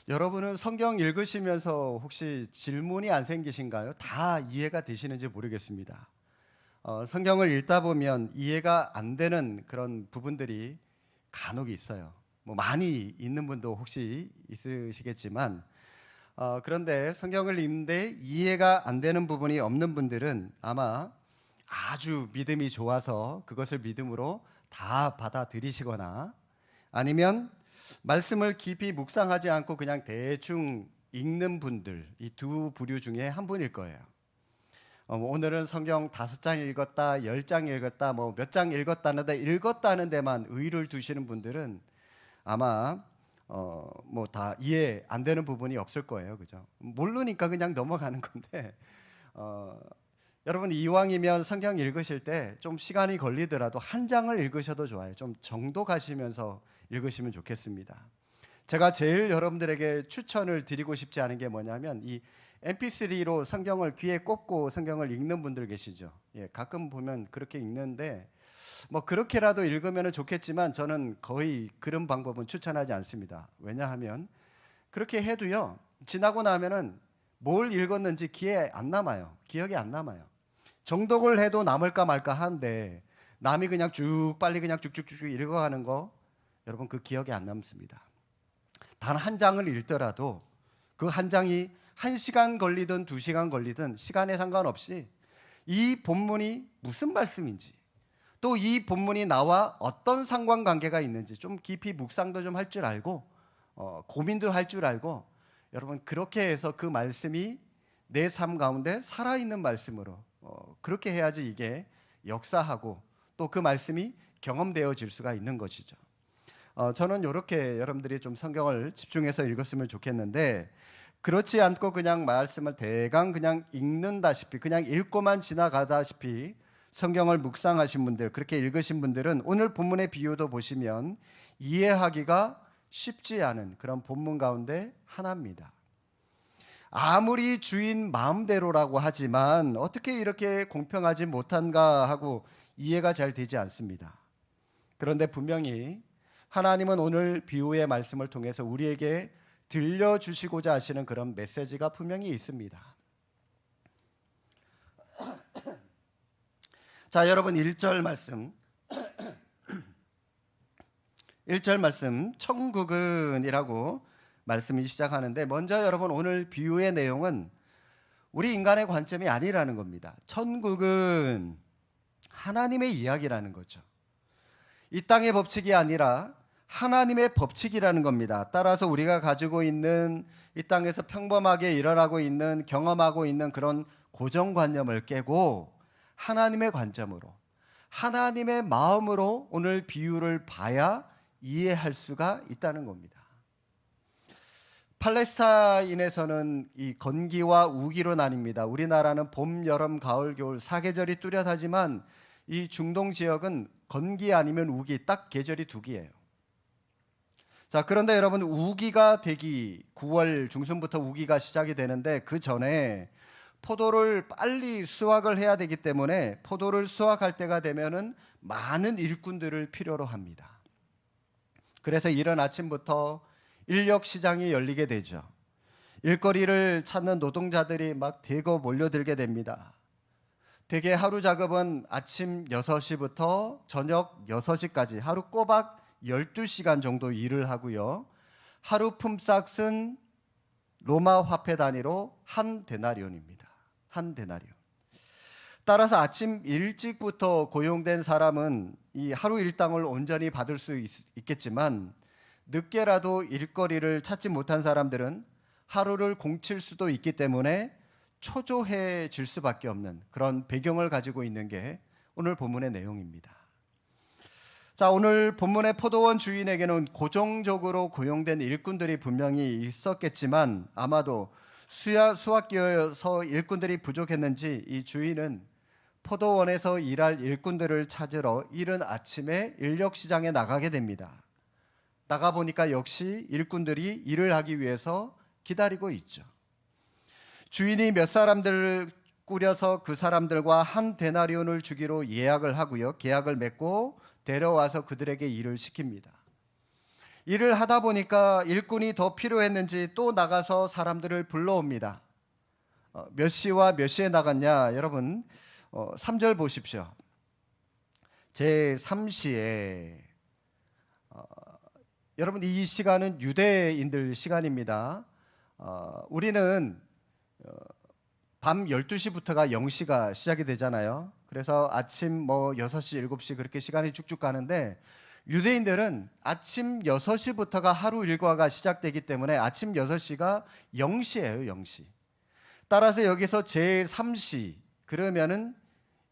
여러분은 성경 읽으시면서 혹시 질문이 안 생기신가요? 다 이해가 되시는지 모르겠습니다. 성경을 읽다 보면 이해가 안 되는 그런 부분들이 간혹 있어요. 뭐 많이 있는 분도 혹시 있으시겠지만, 그런데 성경을 읽는데 이해가 안 되는 부분이 없는 분들은 아마 아주 믿음이 좋아서 그것을 믿음으로 다 받아들이시거나 아니면 말씀을 깊이 묵상하지 않고 그냥 대충 읽는 분들, 이 두 부류 중에 한 분일 거예요. 뭐 오늘은 성경 5장 읽었다, 10장 읽었다, 뭐 몇 장 읽었다는데 읽었다는 데만 의의를 두시는 분들은 아마 뭐 다 이해 안 되는 부분이 없을 거예요, 그죠? 모르니까 그냥 넘어가는 건데 어, 여러분 이왕이면 성경 읽으실 때 좀 시간이 걸리더라도 한 장을 읽으셔도 좋아요. 좀 정도 가시면서 읽으시면 좋겠습니다. 제가 제일 여러분들에게 추천을 드리고 싶지 않은 게 뭐냐면 이 MP3로 성경을 귀에 꽂고 성경을 읽는 분들 계시죠. 예, 가끔 보면 그렇게 읽는데 뭐 그렇게라도 읽으면 좋겠지만 저는 거의 그런 방법은 추천하지 않습니다. 왜냐하면 그렇게 해도요 지나고 나면은 뭘 읽었는지 기억에 안 남아요. 기억이 안 남아요. 정독을 해도 남을까 말까 한데 남이 그냥 빨리 그냥 쭉쭉쭉 읽어가는 거 여러분 그 기억에 안 남습니다. 단 한 장을 읽더라도 그 한 장이 1시간 걸리든 2시간 걸리든 시간에 상관없이 이 본문이 무슨 말씀인지 또 이 본문이 나와 어떤 상관관계가 있는지 좀 깊이 묵상도 좀 할 줄 알고 고민도 할 줄 알고 여러분 그렇게 해서 그 말씀이 내 삶 가운데 살아있는 말씀으로 그렇게 해야지 이게 역사하고 또 그 말씀이 경험되어질 수가 있는 것이죠. 저는 이렇게 여러분들이 좀 성경을 집중해서 읽었으면 좋겠는데 그렇지 않고 그냥 말씀을 대강 그냥 읽는다시피 그냥 읽고만 지나가다시피 성경을 묵상하신 분들 그렇게 읽으신 분들은 오늘 본문의 비유도 보시면 이해하기가 쉽지 않은 그런 본문 가운데 하나입니다. 아무리 주인 마음대로라고 하지만 어떻게 이렇게 공평하지 못한가 하고 이해가 잘 되지 않습니다. 그런데 분명히 하나님은 오늘 비유의 말씀을 통해서 우리에게 들려주시고자 하시는 그런 메시지가 분명히 있습니다. 자, 여러분 1절 말씀 1절 말씀 천국은이라고 말씀이 시작하는데 먼저 여러분 오늘 비유의 내용은 우리 인간의 관점이 아니라는 겁니다. 천국은 하나님의 이야기라는 거죠. 이 땅의 법칙이 아니라 하나님의 법칙이라는 겁니다. 따라서 우리가 가지고 있는 이 땅에서 평범하게 일어나고 있는 경험하고 있는 그런 고정관념을 깨고 하나님의 관점으로 하나님의 마음으로 오늘 비유를 봐야 이해할 수가 있다는 겁니다. 팔레스타인에서는 이 건기와 우기로 나뉩니다. 우리나라는 봄, 여름, 가을, 겨울 4계절이 뚜렷하지만 이 중동 지역은 건기 아니면 우기 딱 계절이 2개예요. 자, 그런데 여러분 우기가 되기 9월 중순부터 우기가 시작이 되는데 그 전에 포도를 빨리 수확을 해야 되기 때문에 포도를 수확할 때가 되면은 많은 일꾼들을 필요로 합니다. 그래서 이른 아침부터 인력 시장이 열리게 되죠. 일거리를 찾는 노동자들이 막 대거 몰려들게 됩니다. 대개 하루 작업은 아침 6시부터 저녁 6시까지 하루 꼬박 12시간 정도 일을 하고요. 하루 품삯은 로마 화폐 단위로 한 데나리온입니다. 한 데나리온. 따라서 아침 일찍부터 고용된 사람은 이 하루 일당을 온전히 받을 수 있겠지만 늦게라도 일거리를 찾지 못한 사람들은 하루를 공칠 수도 있기 때문에 초조해질 수밖에 없는 그런 배경을 가지고 있는 게 오늘 본문의 내용입니다. 자, 오늘 본문의 포도원 주인에게는 고정적으로 고용된 일꾼들이 분명히 있었겠지만 아마도 수학기여서 일꾼들이 부족했는지 이 주인은 포도원에서 일할 일꾼들을 찾으러 이른 아침에 인력시장에 나가게 됩니다. 나가보니까 역시 일꾼들이 일을 하기 위해서 기다리고 있죠. 주인이 몇 사람들을 꾸려서 그 사람들과 한 데나리온을 주기로 예약을 하고요. 계약을 맺고 데려와서 그들에게 일을 시킵니다. 일을 하다 보니까 일꾼이 더 필요했는지 또 나가서 사람들을 불러옵니다. 몇 시와 몇 시에 나갔냐? 여러분 3절 보십시오. 제3시에 여러분 이 시간은 유대인들 시간입니다. 우리는 밤 12시부터가 0시가 시작이 되잖아요. 그래서 아침 6시, 7시 그렇게 시간이 쭉쭉 가는데 유대인들은 아침 6시부터가 하루 일과가 시작되기 때문에 아침 6시가 0시예요, 0시. 따라서 여기서 제3시 그러면은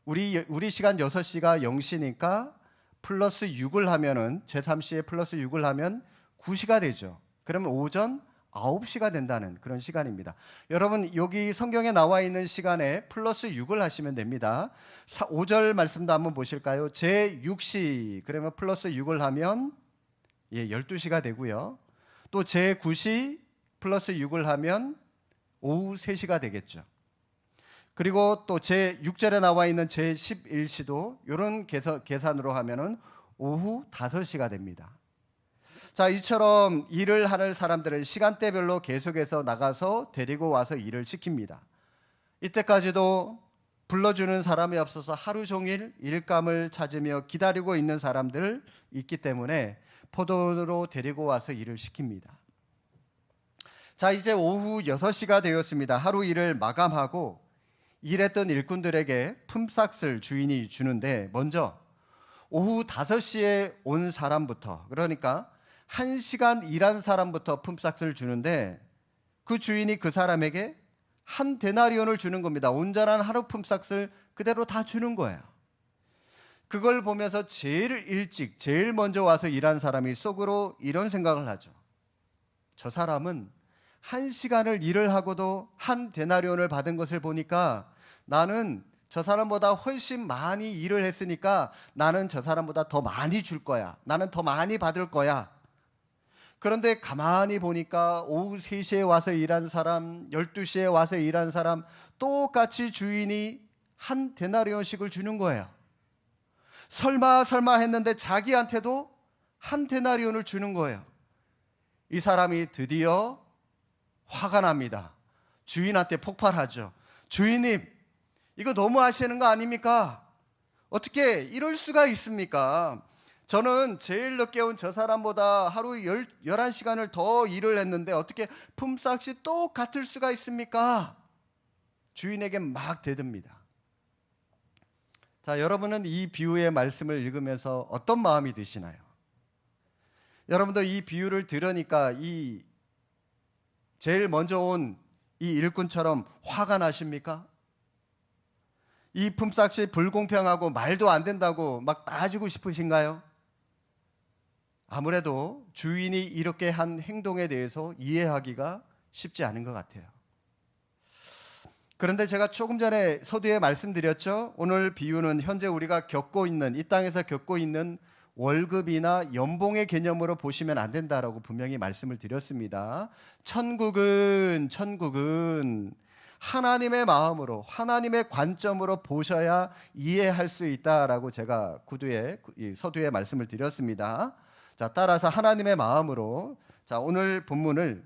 우리 시간 6시가 0시니까 플러스 6을 하면은 제3시에 플러스 6을 하면 9시가 되죠. 그러면 오전 9시가 된다는 그런 시간입니다. 여러분 여기 성경에 나와 있는 시간에 플러스 6을 하시면 됩니다. 5절 말씀도 한번 보실까요? 제6시 그러면 플러스 6을 하면 12시가 되고요. 또 제9시 플러스 6을 하면 오후 3시가 되겠죠. 그리고 또 제6절에 나와 있는 제11시도 이런 계산으로 하면은 오후 5시가 됩니다. 자, 이처럼 일을 하는 사람들은 시간대별로 계속해서 나가서 데리고 와서 일을 시킵니다. 이때까지도 불러주는 사람이 없어서 하루 종일 일감을 찾으며 기다리고 있는 사람들 있기 때문에 포도로 데리고 와서 일을 시킵니다. 자, 이제 오후 6시가 되었습니다. 하루 일을 마감하고 일했던 일꾼들에게 품삯을 주인이 주는데 먼저 오후 5시에 온 사람부터, 그러니까 1시간 일한 사람부터 품삯을 주는데 그 주인이 그 사람에게 한 데나리온을 주는 겁니다. 온전한 하루 품삯을 그대로 다 주는 거예요. 그걸 보면서 제일 일찍 제일 먼저 와서 일한 사람이 속으로 이런 생각을 하죠. 저 사람은 1시간을 일을 하고도 한 데나리온을 받은 것을 보니까 나는 저 사람보다 훨씬 많이 일을 했으니까 나는 저 사람보다 더 많이 줄 거야. 나는 더 많이 받을 거야. 그런데 가만히 보니까 오후 3시에 와서 일한 사람, 12시에 와서 일한 사람 똑같이 주인이 한 데나리온씩을 주는 거예요. 설마 했는데 자기한테도 한 데나리온을 주는 거예요. 이 사람이 드디어 화가 납니다. 주인한테 폭발하죠. 주인님, 이거 너무 하시는 거 아닙니까? 어떻게 이럴 수가 있습니까? 저는 제일 늦게 온 저 사람보다 하루 11시간을 더 일을 했는데 어떻게 품삯이 똑같을 수가 있습니까? 주인에게 막 대듭니다. 자, 여러분은 이 비유의 말씀을 읽으면서 어떤 마음이 드시나요? 여러분도 이 비유를 들으니까 이 제일 먼저 온 이 일꾼처럼 화가 나십니까? 이 품삯이 불공평하고 말도 안 된다고 막 따지고 싶으신가요? 아무래도 주인이 이렇게 한 행동에 대해서 이해하기가 쉽지 않은 것 같아요. 그런데 제가 조금 전에 서두에 말씀드렸죠. 오늘 비유는 현재 우리가 겪고 있는, 이 땅에서 겪고 있는 월급이나 연봉의 개념으로 보시면 안 된다라고 분명히 말씀을 드렸습니다. 천국은 하나님의 마음으로, 하나님의 관점으로 보셔야 이해할 수 있다라고 제가 서두에 말씀을 드렸습니다. 자, 따라서 하나님의 마음으로 오늘 본문을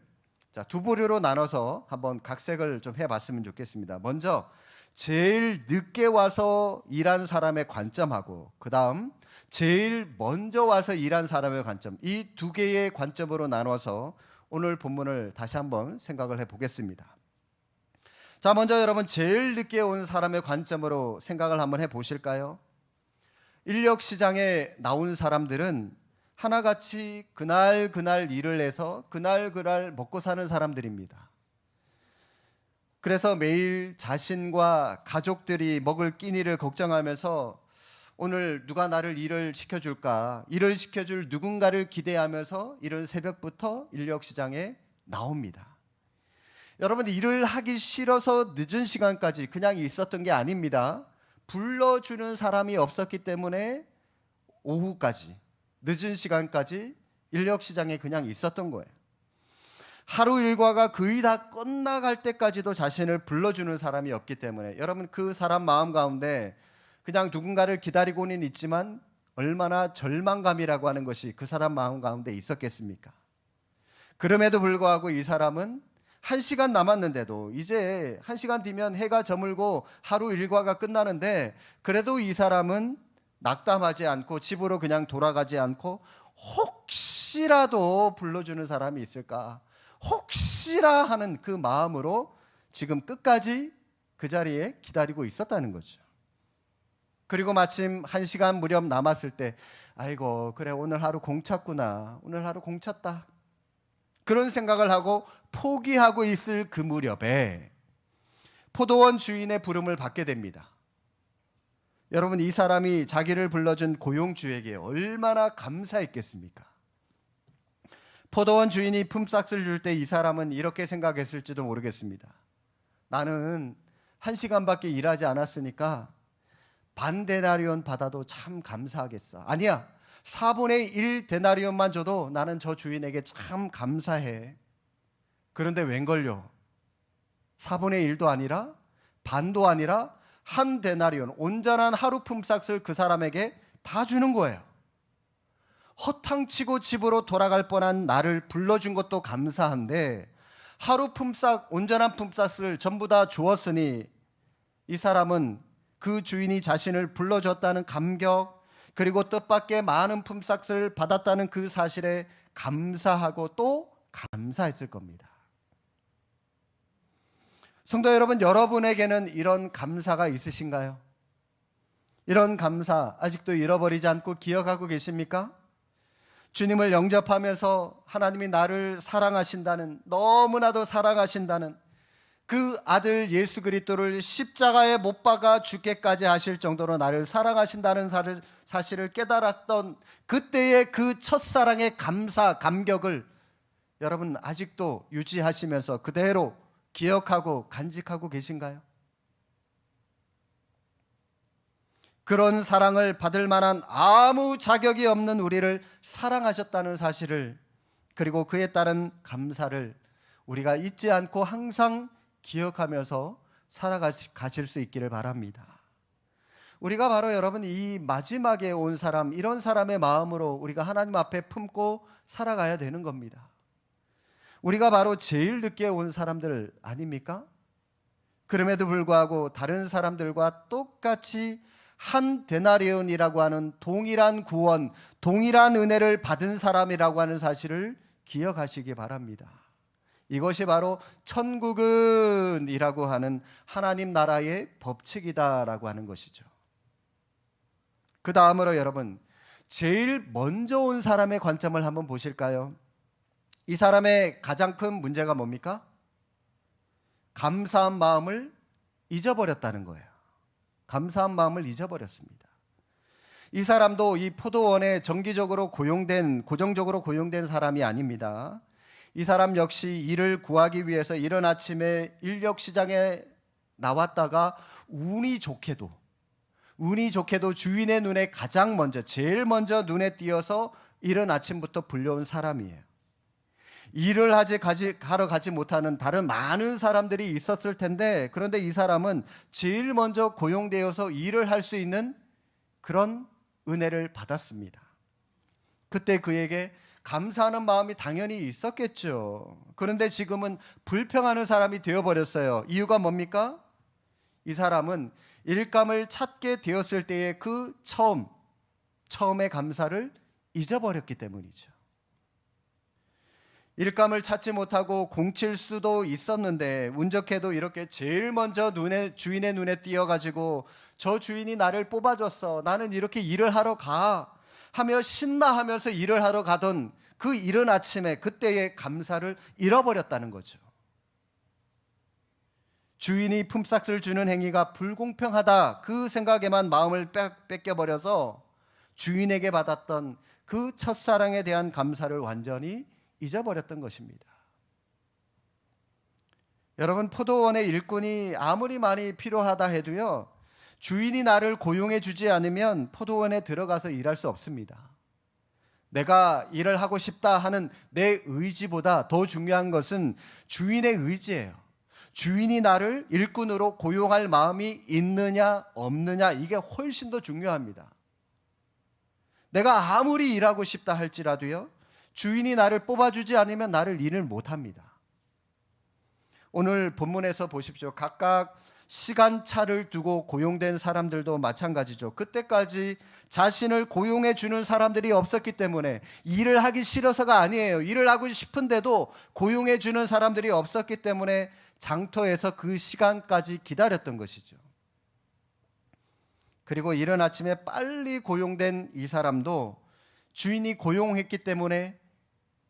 두 부류로 나눠서 한번 각색을 좀 해봤으면 좋겠습니다. 먼저 제일 늦게 와서 일한 사람의 관점하고 그 다음 제일 먼저 와서 일한 사람의 관점, 이 두 개의 관점으로 나눠서 오늘 본문을 다시 한번 생각을 해보겠습니다. 자, 먼저 여러분 제일 늦게 온 사람의 관점으로 생각을 한번 해보실까요? 인력시장에 나온 사람들은 하나같이 그날 일을 해서 그날 먹고 사는 사람들입니다. 그래서 매일 자신과 가족들이 먹을 끼니를 걱정하면서 오늘 누가 나를 일을 시켜줄까, 일을 시켜줄 누군가를 기대하면서 이른 새벽부터 인력시장에 나옵니다. 여러분, 일을 하기 싫어서 늦은 시간까지 그냥 있었던 게 아닙니다. 불러주는 사람이 없었기 때문에 오후까지, 늦은 시간까지 인력시장에 그냥 있었던 거예요. 하루 일과가 거의 다 끝나갈 때까지도 자신을 불러주는 사람이 없기 때문에 여러분, 그 사람 마음 가운데 그냥 누군가를 기다리고는 있지만 얼마나 절망감이라고 하는 것이 그 사람 마음 가운데 있었겠습니까? 그럼에도 불구하고 이 사람은 1시간 남았는데도, 이제 1시간 뒤면 해가 저물고 하루 일과가 끝나는데, 그래도 이 사람은 낙담하지 않고 집으로 그냥 돌아가지 않고 혹시라도 불러주는 사람이 있을까, 혹시라 하는 그 마음으로 지금 끝까지 그 자리에 기다리고 있었다는 거죠. 그리고 마침 1시간 무렵 남았을 때, 아이고 그래 오늘 하루 공찼구나, 오늘 하루 공찼다, 그런 생각을 하고 포기하고 있을 그 무렵에 포도원 주인의 부름을 받게 됩니다. 여러분, 이 사람이 자기를 불러준 고용주에게 얼마나 감사했겠습니까? 포도원 주인이 품삯을 줄 때 이 사람은 이렇게 생각했을지도 모르겠습니다. 나는 1시간밖에 일하지 않았으니까 반 데나리온 받아도 참 감사하겠어. 아니야, 4분의 1 데나리온만 줘도 나는 저 주인에게 참 감사해. 그런데 웬걸요? 4분의 1도 아니라 반도 아니라 한 데나리온, 온전한 하루 품삯을 그 사람에게 다 주는 거예요. 허탕치고 집으로 돌아갈 뻔한 나를 불러준 것도 감사한데 하루 품삯, 온전한 품삯을 전부 다 주었으니 이 사람은 그 주인이 자신을 불러줬다는 감격, 그리고 뜻밖의 많은 품삯을 받았다는 그 사실에 감사하고 또 감사했을 겁니다. 성도 여러분, 여러분에게는 이런 감사가 있으신가요? 이런 감사 아직도 잃어버리지 않고 기억하고 계십니까? 주님을 영접하면서 하나님이 나를 사랑하신다는, 너무나도 사랑하신다는 그 아들 예수 그리스도를 십자가에 못 박아 죽게까지 하실 정도로 나를 사랑하신다는 사실을 깨달았던 그때의 그 첫사랑의 감사, 감격을 여러분 아직도 유지하시면서 그대로 기억하고 간직하고 계신가요? 그런 사랑을 받을 만한 아무 자격이 없는 우리를 사랑하셨다는 사실을, 그리고 그에 따른 감사를 우리가 잊지 않고 항상 기억하면서 살아가실 수 있기를 바랍니다. 우리가 바로 여러분 이 마지막에 온 사람, 이런 사람의 마음으로 우리가 하나님 앞에 품고 살아가야 되는 겁니다. 우리가 바로 제일 늦게 온 사람들 아닙니까? 그럼에도 불구하고 다른 사람들과 똑같이 한 데나리온이라고 하는 동일한 구원, 동일한 은혜를 받은 사람이라고 하는 사실을 기억하시기 바랍니다. 이것이 바로 천국은이라고 하는 하나님 나라의 법칙이다라고 하는 것이죠. 그 다음으로 여러분, 제일 먼저 온 사람의 관점을 한번 보실까요? 이 사람의 가장 큰 문제가 뭡니까? 감사한 마음을 잊어버렸다는 거예요. 감사한 마음을 잊어버렸습니다. 이 사람도 이 포도원에 정기적으로 고정적으로 고용된 사람이 아닙니다. 이 사람 역시 일을 구하기 위해서 이른 아침에 인력 시장에 나왔다가 운이 좋게도 주인의 눈에 가장 먼저, 제일 먼저 눈에 띄어서 이른 아침부터 불려온 사람이에요. 일을 하러 가지 못하는 다른 많은 사람들이 있었을 텐데, 그런데 이 사람은 제일 먼저 고용되어서 일을 할 수 있는 그런 은혜를 받았습니다. 그때 그에게 감사하는 마음이 당연히 있었겠죠. 그런데 지금은 불평하는 사람이 되어버렸어요. 이유가 뭡니까? 이 사람은 일감을 찾게 되었을 때의 그 처음의 감사를 잊어버렸기 때문이죠. 일감을 찾지 못하고 공칠 수도 있었는데 운 좋게도 이렇게 제일 먼저 주인의 눈에 띄어가지고 저 주인이 나를 뽑아줬어, 나는 이렇게 일을 하러 가 하며 신나하면서 일을 하러 가던 그 이른 아침에 그때의 감사를 잃어버렸다는 거죠. 주인이 품삯을 주는 행위가 불공평하다, 그 생각에만 마음을 뺏겨버려서 주인에게 받았던 그 첫사랑에 대한 감사를 완전히 잊어버렸던 것입니다. 여러분, 포도원의 일꾼이 아무리 많이 필요하다 해도요, 주인이 나를 고용해 주지 않으면 포도원에 들어가서 일할 수 없습니다. 내가 일을 하고 싶다 하는 내 의지보다 더 중요한 것은 주인의 의지예요. 주인이 나를 일꾼으로 고용할 마음이 있느냐 없느냐, 이게 훨씬 더 중요합니다. 내가 아무리 일하고 싶다 할지라도요, 주인이 나를 뽑아주지 않으면 나를 일을 못합니다. 오늘 본문에서 보십시오. 각각 시간차를 두고 고용된 사람들도 마찬가지죠. 그때까지 자신을 고용해 주는 사람들이 없었기 때문에, 일을 하기 싫어서가 아니에요. 일을 하고 싶은데도 고용해 주는 사람들이 없었기 때문에 장터에서 그 시간까지 기다렸던 것이죠. 그리고 이른 아침에 빨리 고용된 이 사람도 주인이 고용했기 때문에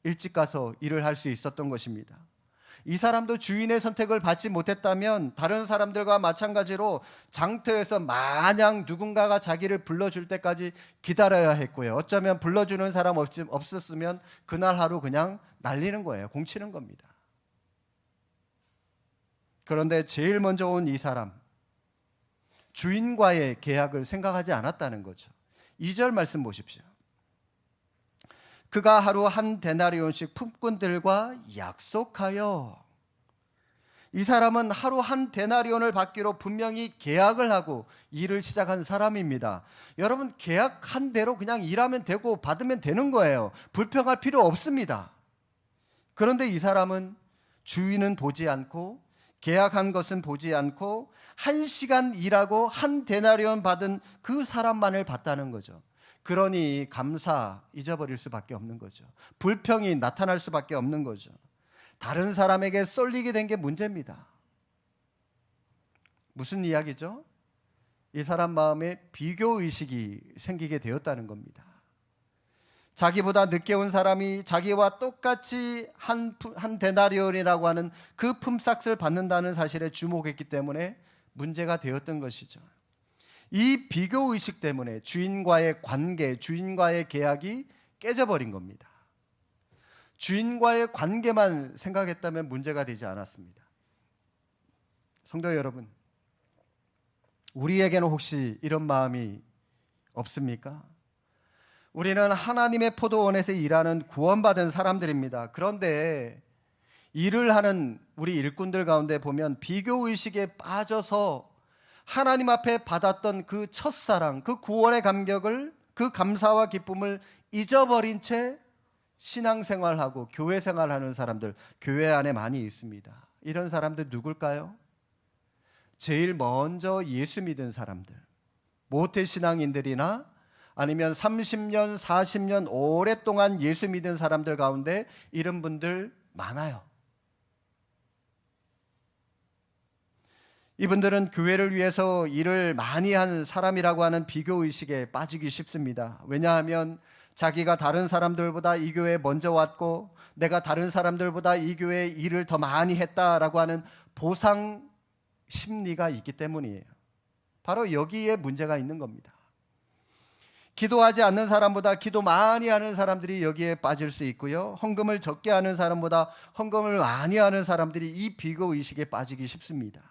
일찍 가서 일을 할 수 있었던 것입니다. 이 사람도 주인의 선택을 받지 못했다면 다른 사람들과 마찬가지로 장터에서 마냥 누군가가 자기를 불러줄 때까지 기다려야 했고요. 어쩌면 불러주는 사람 없었으면 그날 하루 그냥 날리는 거예요. 공치는 겁니다. 그런데 제일 먼저 온 이 사람, 주인과의 계약을 생각하지 않았다는 거죠. 2절 말씀 보십시오. 그가 하루 한 데나리온씩 품꾼들과 약속하여. 이 사람은 하루 한 데나리온을 받기로 분명히 계약을 하고 일을 시작한 사람입니다. 여러분, 계약한 대로 그냥 일하면 되고 받으면 되는 거예요. 불평할 필요 없습니다. 그런데 이 사람은 주인은 보지 않고, 계약한 것은 보지 않고, 1시간 일하고 한 데나리온 받은 그 사람만을 봤다는 거죠. 그러니 감사 잊어버릴 수밖에 없는 거죠. 불평이 나타날 수밖에 없는 거죠. 다른 사람에게 쏠리게 된 게 문제입니다. 무슨 이야기죠? 이 사람 마음에 비교의식이 생기게 되었다는 겁니다. 자기보다 늦게 온 사람이 자기와 똑같이 한 데나리온이라고 하는 그 품삯을 받는다는 사실에 주목했기 때문에 문제가 되었던 것이죠. 이 비교의식 때문에 주인과의 관계, 주인과의 계약이 깨져버린 겁니다. 주인과의 관계만 생각했다면 문제가 되지 않았습니다. 성도 여러분, 우리에게는 혹시 이런 마음이 없습니까? 우리는 하나님의 포도원에서 일하는 구원받은 사람들입니다. 그런데 일을 하는 우리 일꾼들 가운데 보면 비교의식에 빠져서 하나님 앞에 받았던 그 첫사랑, 그 구원의 감격을, 그 감사와 기쁨을 잊어버린 채 신앙생활하고 교회 생활하는 사람들, 교회 안에 많이 있습니다. 이런 사람들 누굴까요? 제일 먼저 예수 믿은 사람들, 모태신앙인들이나 아니면 30년, 40년 오랫동안 예수 믿은 사람들 가운데 이런 분들 많아요. 이분들은 교회를 위해서 일을 많이 한 사람이라고 하는 비교의식에 빠지기 쉽습니다. 왜냐하면 자기가 다른 사람들보다 이 교회에 먼저 왔고 내가 다른 사람들보다 이 교회에 일을 더 많이 했다라고 하는 보상 심리가 있기 때문이에요. 바로 여기에 문제가 있는 겁니다. 기도하지 않는 사람보다 기도 많이 하는 사람들이 여기에 빠질 수 있고요. 헌금을 적게 하는 사람보다 헌금을 많이 하는 사람들이 이 비교의식에 빠지기 쉽습니다.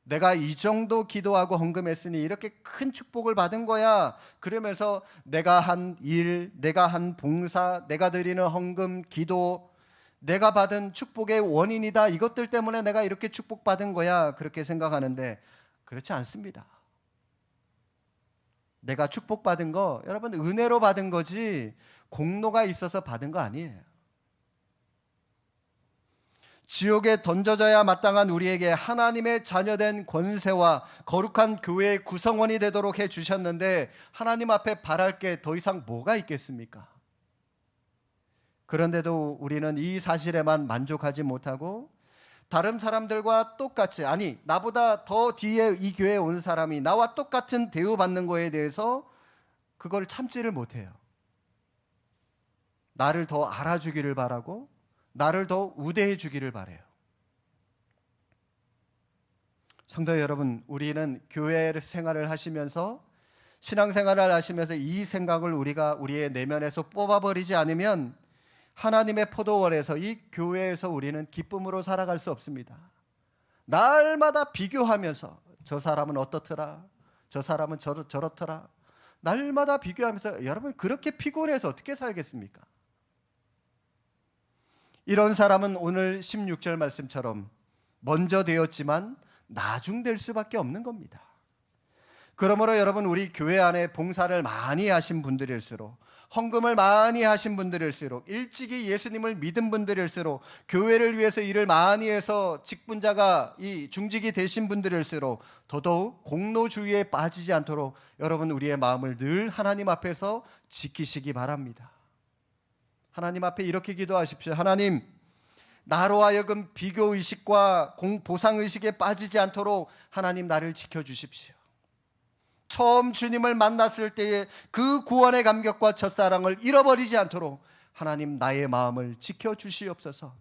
내가 이 정도 기도하고 헌금했으니 이렇게 큰 축복을 받은 거야. 그러면서 내가 한 일, 내가 한 봉사, 내가 드리는 헌금, 기도, 내가 받은 축복의 원인이다. 이것들 때문에 내가 이렇게 축복받은 거야. 그렇게 생각하는데 그렇지 않습니다. 내가 축복받은 거 여러분 은혜로 받은 거지 공로가 있어서 받은 거 아니에요. 지옥에 던져져야 마땅한 우리에게 하나님의 자녀된 권세와 거룩한 교회의 구성원이 되도록 해주셨는데 하나님 앞에 바랄 게 더 이상 뭐가 있겠습니까? 그런데도 우리는 이 사실에만 만족하지 못하고 다른 사람들과 똑같이, 아니 나보다 더 뒤에 이 교회에 온 사람이 나와 똑같은 대우받는 거에 대해서 그걸 참지를 못해요. 나를 더 알아주기를 바라고 나를 더 우대해 주기를 바라요. 성도 여러분, 우리는 교회 생활을 하시면서 신앙생활을 하시면서 이 생각을 우리가 우리의 내면에서 뽑아버리지 않으면 하나님의 포도원에서 이 교회에서 우리는 기쁨으로 살아갈 수 없습니다. 날마다 비교하면서 저 사람은 어떻더라, 저 사람은 저렇더라, 날마다 비교하면서 여러분 그렇게 피곤해서 어떻게 살겠습니까? 이런 사람은 오늘 16절 말씀처럼 먼저 되었지만 나중될 수밖에 없는 겁니다. 그러므로 여러분, 우리 교회 안에 봉사를 많이 하신 분들일수록, 헌금을 많이 하신 분들일수록, 일찍이 예수님을 믿은 분들일수록, 교회를 위해서 일을 많이 해서 직분자가 이 중직이 되신 분들일수록 더더욱 공로주의에 빠지지 않도록 여러분, 우리의 마음을 늘 하나님 앞에서 지키시기 바랍니다. 하나님 앞에 이렇게 기도하십시오. 하나님, 나로 하여금 비교의식과 보상의식에 빠지지 않도록 하나님, 나를 지켜주십시오. 처음 주님을 만났을 때의 그 구원의 감격과 첫사랑을 잃어버리지 않도록 하나님, 나의 마음을 지켜주시옵소서.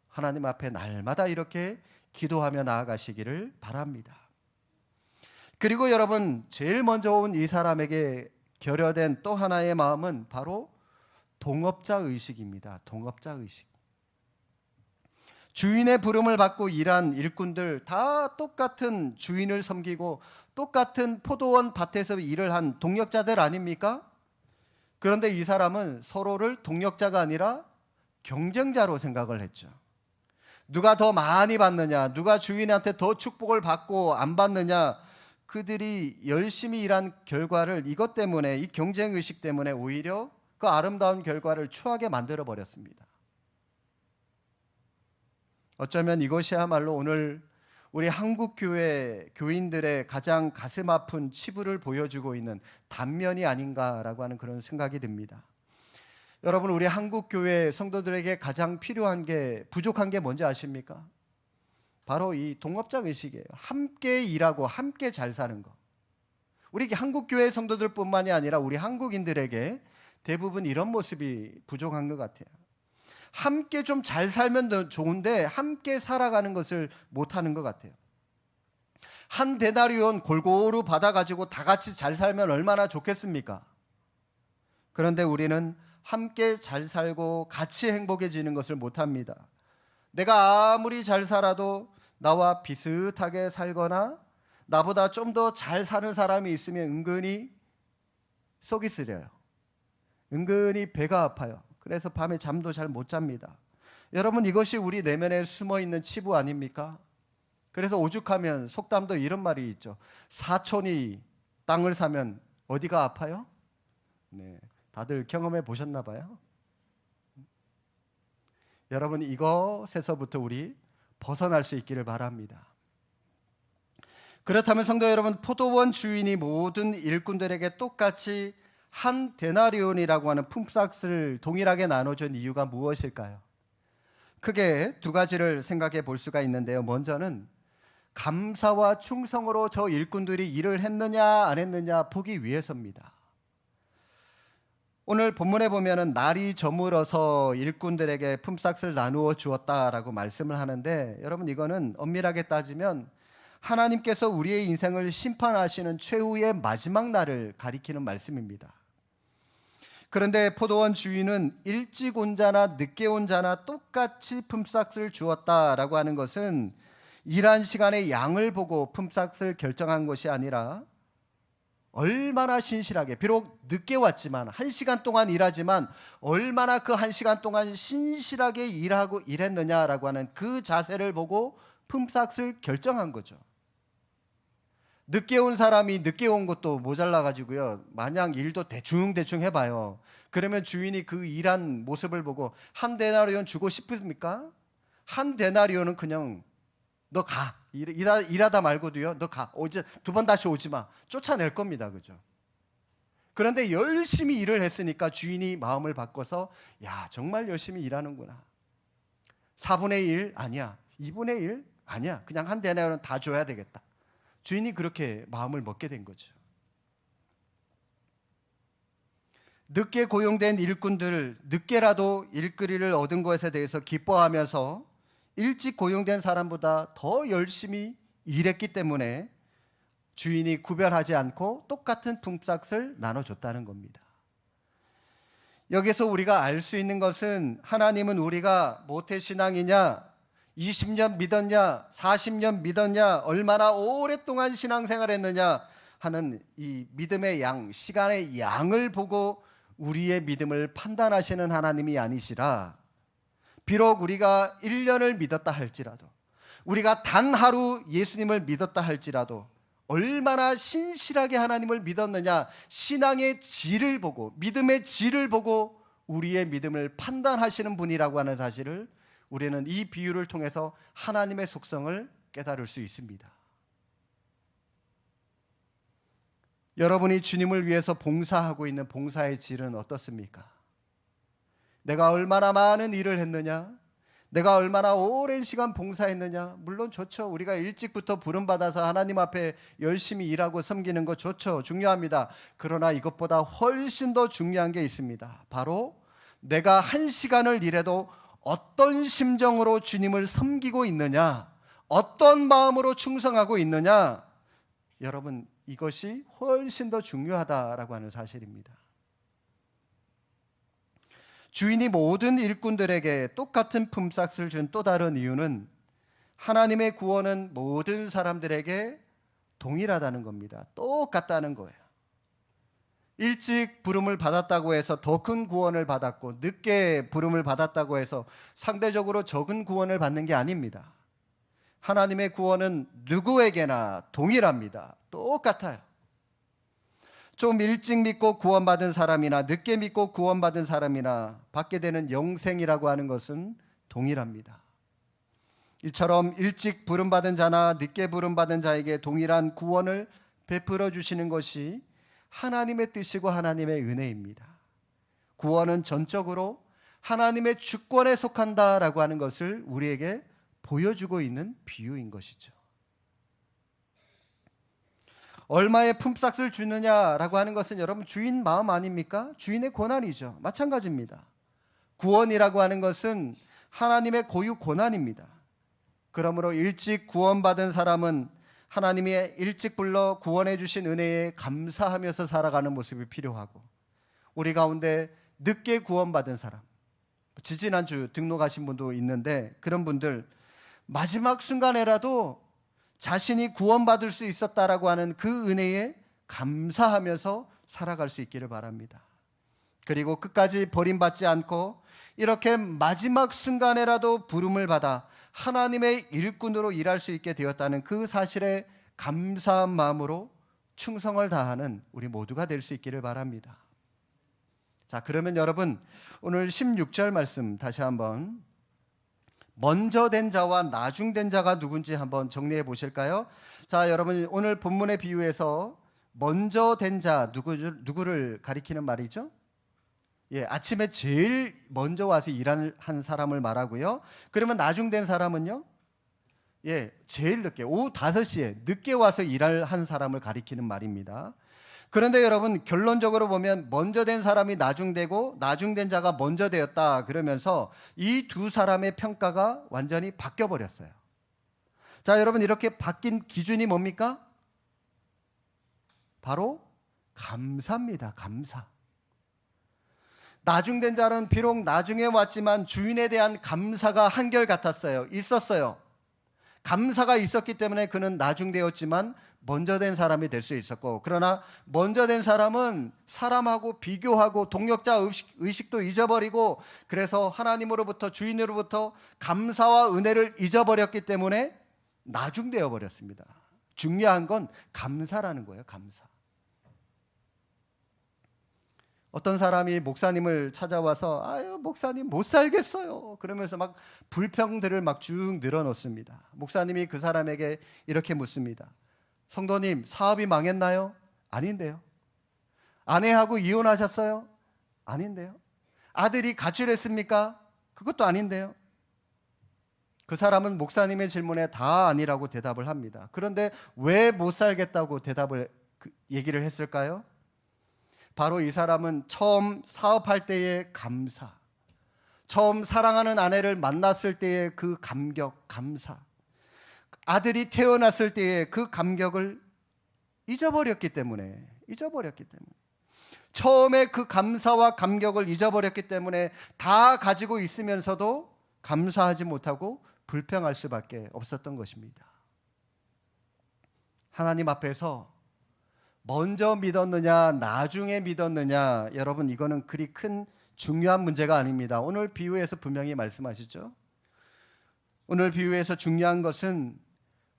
하나님 앞에 날마다 이렇게 기도하며 나아가시기를 바랍니다. 그리고 여러분, 제일 먼저 온 이 사람에게 결여된 또 하나의 마음은 바로 동업자 의식입니다. 동업자 의식. 주인의 부름을 받고 일한 일꾼들 다 똑같은 주인을 섬기고 똑같은 포도원 밭에서 일을 한 동력자들 아닙니까? 그런데 이 사람은 서로를 동력자가 아니라 경쟁자로 생각을 했죠. 누가 더 많이 받느냐, 누가 주인한테 더 축복을 받고 안 받느냐, 그들이 열심히 일한 결과를 이것 때문에, 이 경쟁의식 때문에 오히려 그 아름다운 결과를 추하게 만들어 버렸습니다. 어쩌면 이것이야말로 오늘 우리 한국교회 교인들의 가장 가슴 아픈 치부를 보여주고 있는 단면이 아닌가라고 하는 그런 생각이 듭니다. 여러분, 우리 한국교회 성도들에게 가장 필요한 게, 부족한 게 뭔지 아십니까? 바로 이 동업자 의식이에요. 함께 일하고 함께 잘 사는 거. 우리 한국교회 성도들뿐만이 아니라 우리 한국인들에게 대부분 이런 모습이 부족한 것 같아요. 함께 좀 잘 살면 좋은데 함께 살아가는 것을 못하는 것 같아요. 한 데나리온 골고루 받아가지고 다 같이 잘 살면 얼마나 좋겠습니까? 그런데 우리는 함께 잘 살고 같이 행복해지는 것을 못합니다. 내가 아무리 잘 살아도 나와 비슷하게 살거나 나보다 좀 더 잘 사는 사람이 있으면 은근히 속이 쓰려요. 은근히 배가 아파요. 그래서 밤에 잠도 잘 못 잡니다. 여러분, 이것이 우리 내면에 숨어있는 치부 아닙니까? 그래서 오죽하면 속담도 이런 말이 있죠. 사촌이 땅을 사면 어디가 아파요? 네, 다들 경험해 보셨나 봐요. 여러분, 이것에서부터 우리 벗어날 수 있기를 바랍니다. 그렇다면 성도 여러분, 포도원 주인이 모든 일꾼들에게 똑같이 한 데나리온이라고 하는 품삯을 동일하게 나눠준 이유가 무엇일까요? 크게 두 가지를 생각해 볼 수가 있는데요. 먼저는 감사와 충성으로 저 일꾼들이 일을 했느냐 안 했느냐 보기 위해서입니다. 오늘 본문에 보면은 날이 저물어서 일꾼들에게 품삯을 나누어 주었다라고 말씀을 하는데, 여러분, 이거는 엄밀하게 따지면 하나님께서 우리의 인생을 심판하시는 최후의 마지막 날을 가리키는 말씀입니다. 그런데 포도원 주인은 일찍 온 자나 늦게 온 자나 똑같이 품삯을 주었다라고 하는 것은 일한 시간의 양을 보고 품삯을 결정한 것이 아니라 얼마나 신실하게, 비록 늦게 왔지만 1시간 동안 일하지만 얼마나 그 1시간 동안 신실하게 일했느냐라고 하는 그 자세를 보고 품삯을 결정한 거죠. 늦게 온 사람이 늦게 온 것도 모자라 가지고요, 마냥 일도 대충 해봐요. 그러면 주인이 그 일한 모습을 보고 한 데나리온 주고 싶습니까? 한 데나리온은 그냥 너 가, 일하다 말고도요, 너 가, 이제 두 번 다시 오지 마, 쫓아낼 겁니다. 그죠? 그런데 열심히 일을 했으니까 주인이 마음을 바꿔서, 야, 정말 열심히 일하는구나, 4분의 1 아니야, 2분의 1 아니야, 그냥 한 데나리온 다 줘야 되겠다. 주인이 그렇게 마음을 먹게 된 거죠. 늦게 고용된 일꾼들, 늦게라도 일거리를 얻은 것에 대해서 기뻐하면서 일찍 고용된 사람보다 더 열심히 일했기 때문에 주인이 구별하지 않고 똑같은 품삯을 나눠줬다는 겁니다. 여기서 우리가 알 수 있는 것은, 하나님은 우리가 모태신앙이냐, 20년 믿었냐, 40년 믿었냐, 얼마나 오랫동안 신앙생활 했느냐 하는 이 믿음의 양, 시간의 양을 보고 우리의 믿음을 판단하시는 하나님이 아니시라, 비록 우리가 1년을 믿었다 할지라도, 우리가 단 하루 예수님을 믿었다 할지라도 얼마나 신실하게 하나님을 믿었느냐, 신앙의 질을 보고, 믿음의 질을 보고 우리의 믿음을 판단하시는 분이라고 하는 사실을 우리는 이 비유를 통해서 하나님의 속성을 깨달을 수 있습니다. 여러분이 주님을 위해서 봉사하고 있는 봉사의 질은 어떻습니까? 내가 얼마나 많은 일을 했느냐? 내가 얼마나 오랜 시간 봉사했느냐? 물론 좋죠. 우리가 일찍부터 부름받아서 하나님 앞에 열심히 일하고 섬기는 거 좋죠. 중요합니다. 그러나 이것보다 훨씬 더 중요한 게 있습니다. 바로 내가 한 시간을 일해도 어떤 심정으로 주님을 섬기고 있느냐? 어떤 마음으로 충성하고 있느냐? 여러분, 이것이 훨씬 더 중요하다라고 하는 사실입니다. 주인이 모든 일꾼들에게 똑같은 품삯을 준 또 다른 이유는 하나님의 구원은 모든 사람들에게 동일하다는 겁니다. 똑같다는 거예요. 일찍 부름을 받았다고 해서 더 큰 구원을 받았고, 늦게 부름을 받았다고 해서 상대적으로 적은 구원을 받는 게 아닙니다. 하나님의 구원은 누구에게나 동일합니다. 똑같아요. 좀 일찍 믿고 구원받은 사람이나 늦게 믿고 구원받은 사람이나 받게 되는 영생이라고 하는 것은 동일합니다. 이처럼 일찍 부름받은 자나 늦게 부름받은 자에게 동일한 구원을 베풀어 주시는 것이 하나님의 뜻이고 하나님의 은혜입니다. 구원은 전적으로 하나님의 주권에 속한다라고 하는 것을 우리에게 보여주고 있는 비유인 것이죠. 얼마의 품삯을 주느냐라고 하는 것은 여러분 주인 마음 아닙니까? 주인의 권한이죠. 마찬가지입니다. 구원이라고 하는 것은 하나님의 고유 권한입니다. 그러므로 일찍 구원받은 사람은 하나님이 일찍 불러 구원해 주신 은혜에 감사하면서 살아가는 모습이 필요하고, 우리 가운데 늦게 구원받은 사람, 지지난주 등록하신 분도 있는데 그런 분들 마지막 순간에라도 자신이 구원받을 수 있었다라고 하는 그 은혜에 감사하면서 살아갈 수 있기를 바랍니다. 그리고 끝까지 버림받지 않고 이렇게 마지막 순간에라도 부름을 받아 하나님의 일꾼으로 일할 수 있게 되었다는 그 사실에 감사한 마음으로 충성을 다하는 우리 모두가 될 수 있기를 바랍니다. 자, 그러면 여러분 오늘 16절 말씀 다시 한번, 먼저 된 자와 나중된 자가 누군지 한번 정리해 보실까요? 자, 여러분 오늘 본문의 비유에서 먼저 된 자 누구를 가리키는 말이죠? 예, 아침에 제일 먼저 와서 일한 사람을 말하고요. 그러면 나중된 사람은요? 예, 제일 늦게 오후 5시에 늦게 와서 일할 한 사람을 가리키는 말입니다. 그런데 여러분 결론적으로 보면 먼저 된 사람이 나중되고 나중된 자가 먼저 되었다 그러면서 이 두 사람의 평가가 완전히 바뀌어 버렸어요. 자, 여러분 이렇게 바뀐 기준이 뭡니까? 바로 감사입니다. 감사. 나중된 자는 비록 나중에 왔지만 주인에 대한 감사가 한결같았어요. 있었어요. 감사가 있었기 때문에 그는 나중되었지만 먼저 된 사람이 될 수 있었고, 그러나 먼저 된 사람은 사람하고 비교하고 동력자 의식도 잊어버리고, 그래서 하나님으로부터 주인으로부터 감사와 은혜를 잊어버렸기 때문에 나중되어 버렸습니다. 중요한 건 감사라는 거예요. 감사. 어떤 사람이 목사님을 찾아와서 아유 목사님 못 살겠어요 그러면서 막 불평들을 막 쭉 늘어놓습니다. 목사님이 그 사람에게 이렇게 묻습니다. 성도님, 사업이 망했나요? 아닌데요. 아내하고 이혼하셨어요? 아닌데요. 아들이 가출했습니까? 그것도 아닌데요. 그 사람은 목사님의 질문에 다 아니라고 대답을 합니다. 그런데 왜 못 살겠다고 얘기를 했을까요? 바로 이 사람은 처음 사업할 때의 감사, 처음 사랑하는 아내를 만났을 때의 그 감격, 감사, 아들이 태어났을 때의 그 감격을 잊어버렸기 때문에 처음에 그 감사와 감격을 잊어버렸기 때문에 다 가지고 있으면서도 감사하지 못하고 불평할 수밖에 없었던 것입니다. 하나님 앞에서 먼저 믿었느냐 나중에 믿었느냐, 여러분 이거는 그리 큰 중요한 문제가 아닙니다. 오늘 비유에서 분명히 말씀하시죠. 오늘 비유에서 중요한 것은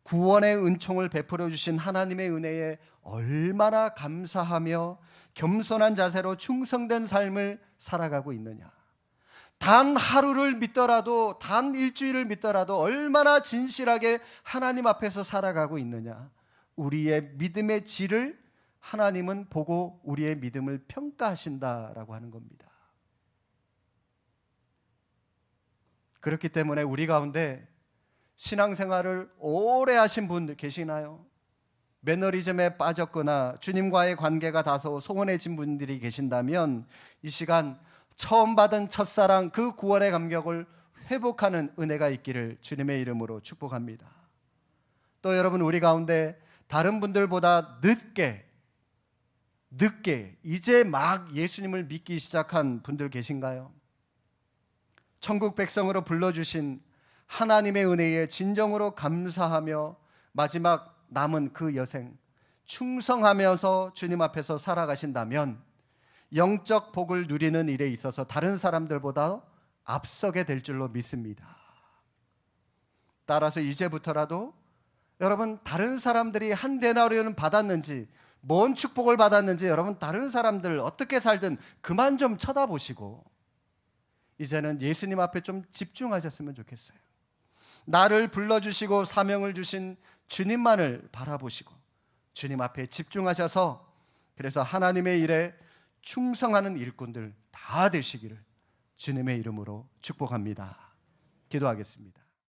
구원의 은총을 베풀어 주신 하나님의 은혜에 얼마나 감사하며 겸손한 자세로 충성된 삶을 살아가고 있느냐. 단 하루를 믿더라도, 단 일주일을 믿더라도 얼마나 진실하게 하나님 앞에서 살아가고 있느냐. 우리의 믿음의 질을 하나님은 보고 우리의 믿음을 평가하신다라고 하는 겁니다. 그렇기 때문에 우리 가운데 신앙생활을 오래 하신 분 계시나요? 매너리즘에 빠졌거나 주님과의 관계가 다소 소원해진 분들이 계신다면 이 시간 처음 받은 첫사랑, 그 구원의 감격을 회복하는 은혜가 있기를 주님의 이름으로 축복합니다. 또 여러분, 우리 가운데 다른 분들보다 늦게 이제 막 예수님을 믿기 시작한 분들 계신가요? 천국 백성으로 불러주신 하나님의 은혜에 진정으로 감사하며 마지막 남은 그 여생 충성하면서 주님 앞에서 살아가신다면 영적 복을 누리는 일에 있어서 다른 사람들보다 앞서게 될 줄로 믿습니다. 따라서 이제부터라도 여러분, 다른 사람들이 한 데나리온은 받았는지, 뭔 축복을 받았는지 여러분 다른 사람들 어떻게 살든 그만 좀 쳐다보시고 이제는 예수님 앞에 좀 집중하셨으면 좋겠어요. 나를 불러주시고 사명을 주신 주님만을 바라보시고 주님 앞에 집중하셔서 그래서 하나님의 일에 충성하는 일꾼들 다 되시기를 주님의 이름으로 축복합니다. 기도하겠습니다.